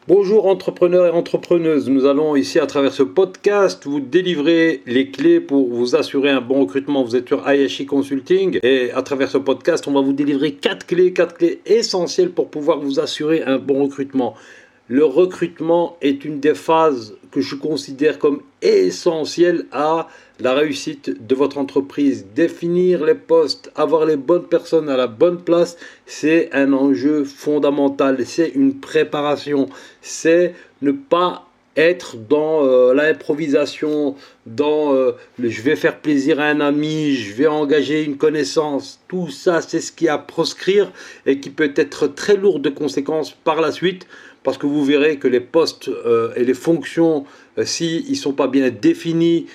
Bonjour entrepreneurs et entrepreneuses, nous allons ici à travers ce podcast vous délivrer les clés pour vous assurer un bon recrutement. Vous êtes sur Ayashi Consulting et à travers ce podcast on va vous délivrer 4 clés essentielles pour pouvoir vous assurer un bon recrutement. Le recrutement est une des phases que je considère comme essentielle à la réussite de votre entreprise. Définir les postes, avoir les bonnes personnes à la bonne place, c'est un enjeu fondamental. C'est une préparation. C'est ne pas être dans l'improvisation, dans je vais faire plaisir à un ami, je vais engager une connaissance. Tout ça, c'est ce qui est à proscrire et qui peut être très lourd de conséquences par la suite. Parce que vous verrez que les postes et les fonctions, s'ils ne sont pas bien définis,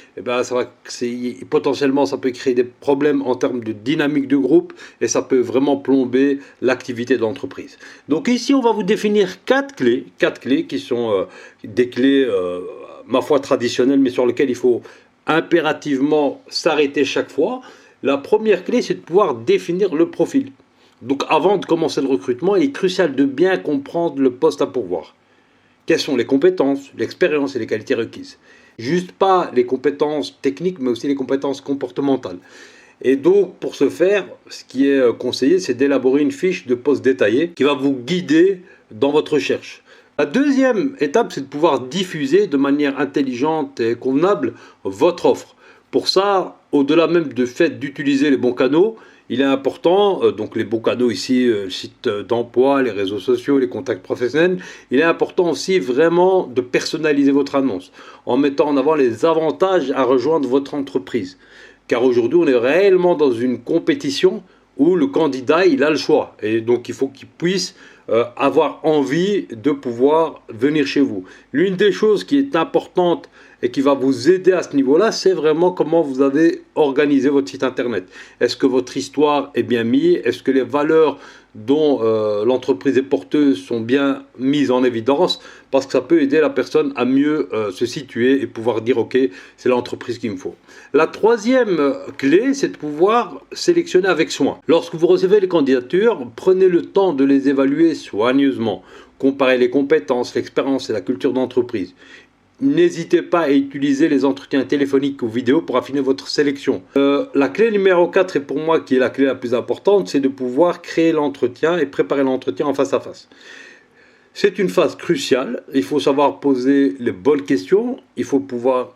potentiellement ça peut créer des problèmes en termes de dynamique de groupe et ça peut vraiment plomber l'activité de l'entreprise. Donc ici, on va vous définir 4 clés qui sont des clés, ma foi, traditionnelles, mais sur lesquelles il faut impérativement s'arrêter chaque fois. La première clé, c'est de pouvoir définir le profil. Donc avant de commencer le recrutement, il est crucial de bien comprendre le poste à pourvoir. Quelles sont les compétences, l'expérience et les qualités requises. Juste pas les compétences techniques, mais aussi les compétences comportementales. Et donc pour ce faire, ce qui est conseillé, c'est d'élaborer une fiche de poste détaillée qui va vous guider dans votre recherche. La deuxième étape, c'est de pouvoir diffuser de manière intelligente et convenable votre offre. Pour ça, au-delà même du fait d'utiliser les bons canaux, il est important, donc les bons canaux ici, le site d'emploi, les réseaux sociaux, les contacts professionnels, il est important aussi vraiment de personnaliser votre annonce en mettant en avant les avantages à rejoindre votre entreprise. Car aujourd'hui, on est réellement dans une compétition où le candidat, il a le choix. Et donc, il faut qu'il puisse avoir envie de pouvoir venir chez vous. L'une des choses qui est importante et qui va vous aider à ce niveau-là, c'est vraiment comment vous avez organisé votre site internet. Est-ce que votre histoire est bien mise? Est-ce que les valeurs dont l'entreprise est porteuse sont bien mises en évidence? Parce que ça peut aider la personne à mieux se situer et pouvoir dire « Ok, c'est l'entreprise qu'il me faut ». La troisième clé, c'est de pouvoir sélectionner avec soin. Lorsque vous recevez les candidatures, prenez le temps de les évaluer soigneusement. Comparez les compétences, l'expérience et la culture d'entreprise. N'hésitez pas à utiliser les entretiens téléphoniques ou vidéo pour affiner votre sélection. La clé numéro 4, et pour moi qui est la clé la plus importante, c'est de pouvoir créer l'entretien et préparer l'entretien en face à face. C'est une phase cruciale, il faut savoir poser les bonnes questions, il faut pouvoir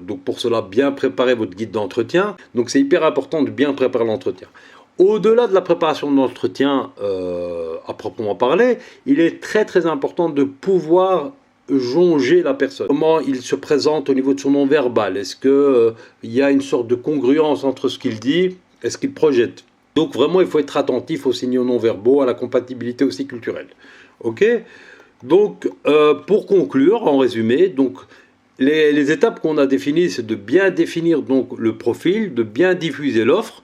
donc pour cela bien préparer votre guide d'entretien. Donc c'est hyper important de bien préparer l'entretien. Au-delà de la préparation de l'entretien à proprement parler, il est très important de pouvoir jauger la personne. Comment il se présente au niveau de son nom verbal? Est-ce qu'il y a une sorte de congruence entre ce qu'il dit et ce qu'il projette? Donc vraiment, il faut être attentif aux signaux non verbaux, à la compatibilité aussi culturelle. Ok? Donc, pour conclure, en résumé, donc, les étapes qu'on a définies, c'est de bien définir donc, le profil, de bien diffuser l'offre,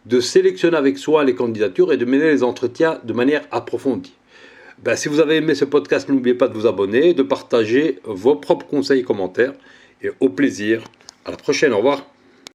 de sélectionner avec soi les candidatures et de mener les entretiens de manière approfondie. Si vous avez aimé ce podcast, n'oubliez pas de vous abonner, de partager vos propres conseils et commentaires. Et au plaisir. À la prochaine. Au revoir.